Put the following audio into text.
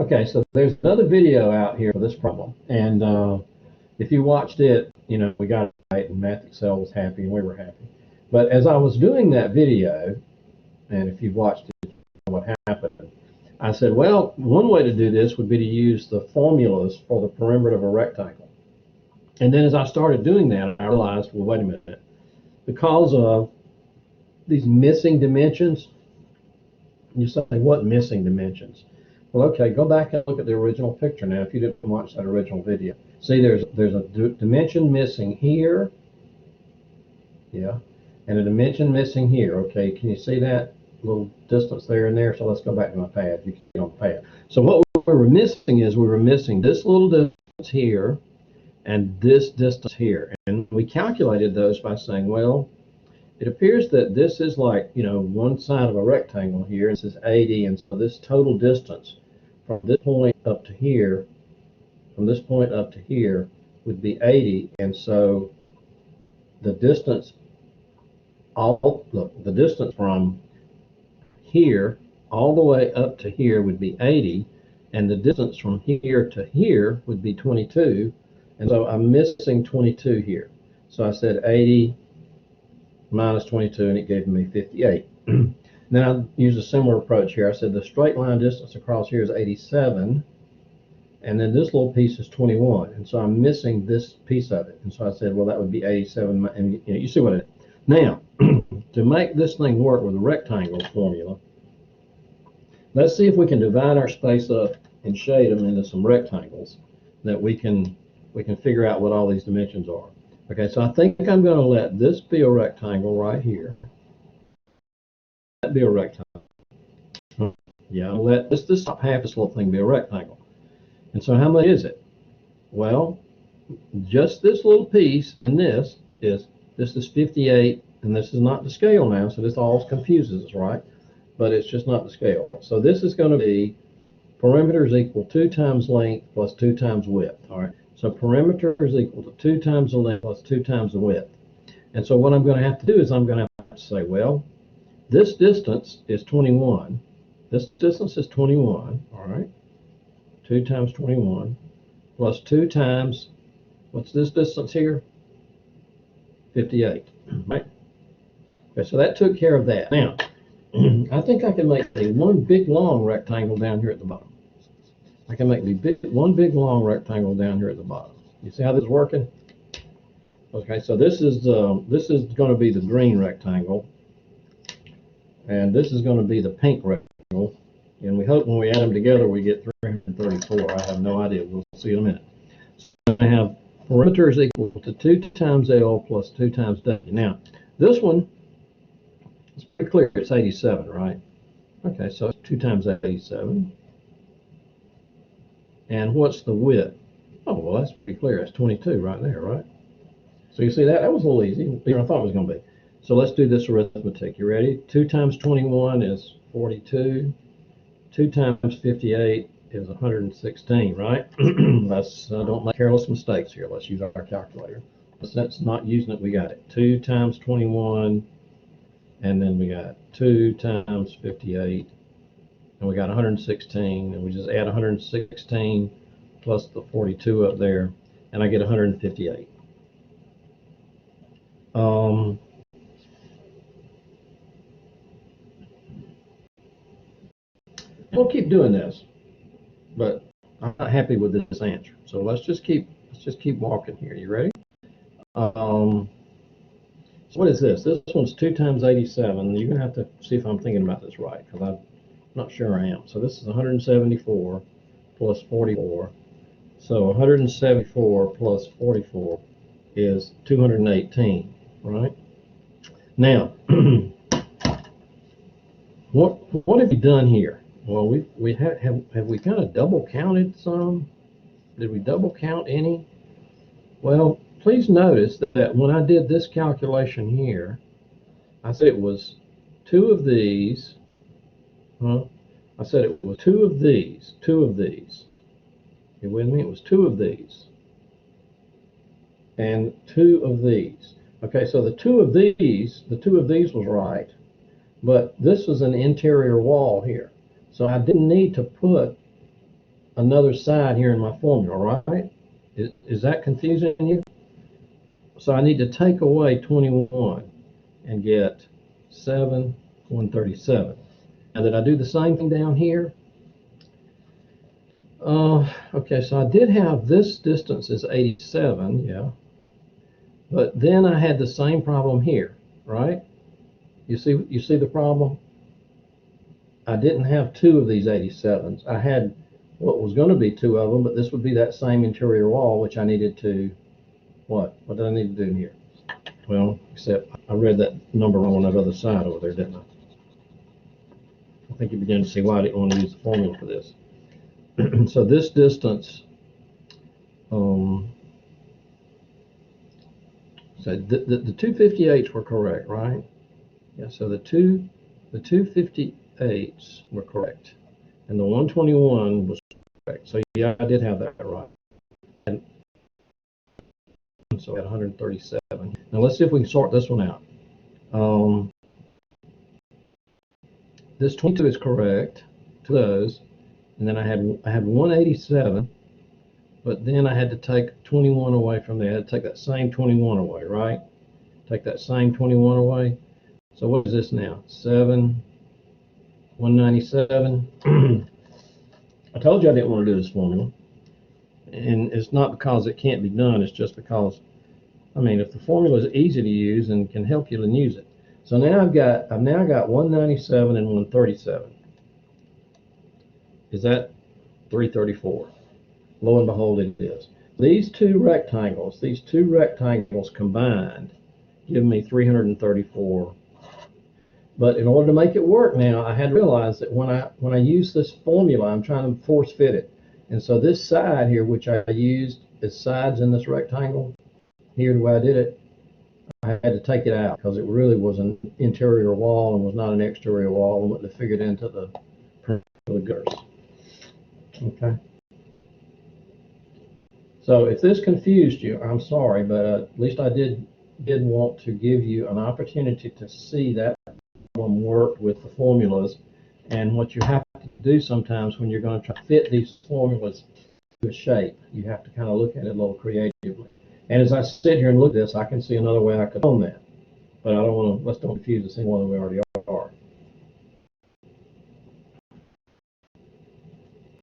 Okay, so there's another video out here for this problem, and if you watched it, we got it right, and Math Excel was happy, and we were happy. But as I was doing that video, and if you've watched it, you know what happened. I said, well, one way to do this would be to use the formulas for the perimeter of a rectangle. And then as I started doing that, I realized, well, wait a minute, because of these missing dimensions, you say, what missing dimensions? Well, okay, go back and look at the original picture now if you didn't watch that original video. See, there's a dimension missing here, yeah, and a dimension missing here. Okay, can you see that little distance there and there? So let's go back to my pad. You can see on the pad. So what we were missing is we were missing this little distance here and this distance here. And we calculated those by saying, well, it appears that this is like, one side of a rectangle here. This is 80, and so this total distance from this point up to here, from this point up to here, would be 80. And so the distance, the distance from here all the way up to here would be 80, and the distance from here to here would be 22. And so I'm missing 22 here. So I said 80 minus 22, and it gave me 58. Then I used a similar approach here. I said the straight line distance across here is 87, and then this little piece is 21, and so I'm missing this piece of it. And so I said, well, that would be 87, and you see what it is. Now, to make this thing work with the rectangle formula, let's see if we can divide our space up and shade them into some rectangles that we can figure out what all these dimensions are. Okay, so I think I'm going to let this be a rectangle right here. That be a rectangle. Yeah, I'll let this top half of this little thing be a rectangle. And so how much is it? Well, just this little piece and this is 58, and this is not the scale now, so this all confuses us, right? But it's just not the scale. So this is going to be perimeter is equal to 2 times length plus 2 times width, all right? So perimeter is equal to 2 times the length plus 2 times the width. And so what I'm going to have to do is I'm going to have to say, well, this distance is 21. This distance is 21, all right? 2 times 21 plus 2 times, what's this distance here? 58, right? Okay, so that took care of that. Now, I think I can make one big long rectangle down here at the bottom. I can make one big long rectangle down here at the bottom. You see how this is working? Okay, so this is going to be the green rectangle, and this is going to be the pink rectangle. And we hope when we add them together we get 334. I have no idea. We'll see in a minute. So I have perimeter is equal to 2 times L plus 2 times W. Now, this one, it's pretty clear. It's 87, right? Okay, so it's 2 times 87. And what's the width? Oh, well, that's pretty clear. That's 22 right there, right? So you see that was a little easy, than I thought it was going to be. So let's do this arithmetic. You ready? 2 times 21 is 42. 2 times 58 is 116, right? Let's don't make careless mistakes here. Let's use our calculator. That's not using it. We got it. 2 times 21, and then we got 2 times 58, and we got 116, and we just add 116 plus the 42 up there, and I get 158. We'll keep doing this, but I'm not happy with this answer. So let's just keep walking here. You ready? So what is this? This one's 2 times 87. You're gonna have to see if I'm thinking about this right, because I'm not sure I am. So this is 174 plus 44. So 174 plus 44 is 218, right? Now, what have you done here? Well, have we kind of double counted some? Did we double count any? Well, please notice that when I did this calculation here, I said it was 2 of these. I said it was 2 of these. You with me? It was 2 of these. And 2 of these. Okay, so the 2 of these was right, but this was an interior wall here. So I didn't need to put another side here in my formula, right? Is that confusing you? So I need to take away 21 and get 7, 137. Now, did I do the same thing down here? Okay, so I did have this distance is 87, yeah. But then I had the same problem here, right? You see the problem? I didn't have two of these 87s. I had what was going to be two of them, but this would be that same interior wall, which I needed to, what? What did I need to do here? Well, except I read that number wrong on that other side over there, didn't I? I think you begin to see why I didn't want to use the formula for this. So this distance, so the 258s were correct, right? Yeah, so the 258s were correct, and the 121 was correct. So yeah, I did have that right. And so at 137. Now let's see if we can sort this one out. This 22 is correct to those, and then I had 187, but then I had to take 21 away from there. I had to take that same 21 away, right? Take that same 21 away. So what is this now? 7, 197. I told you I didn't want to do this formula, and it's not because it can't be done. It's just because, I mean, if the formula is easy to use and can help you, then use it. So now I've now got 197 and 137. Is that 334? Lo and behold, it is. These two rectangles combined give me 334. But in order to make it work now, I had to realize that when I use this formula, I'm trying to force fit it. And so this side here, which I used as sides in this rectangle, here the way I did it, I had to take it out because it really was an interior wall and was not an exterior wall, and wouldn't have figured into the gutters. Okay. So if this confused you, I'm sorry, but at least I did want to give you an opportunity to see that problem worked with the formulas, and what you have to do sometimes when you're going to try to fit these formulas to a shape, you have to kind of look at it a little creatively. And as I sit here and look at this, I can see another way I could own that. But I don't want to, let's don't confuse this any more than we already are.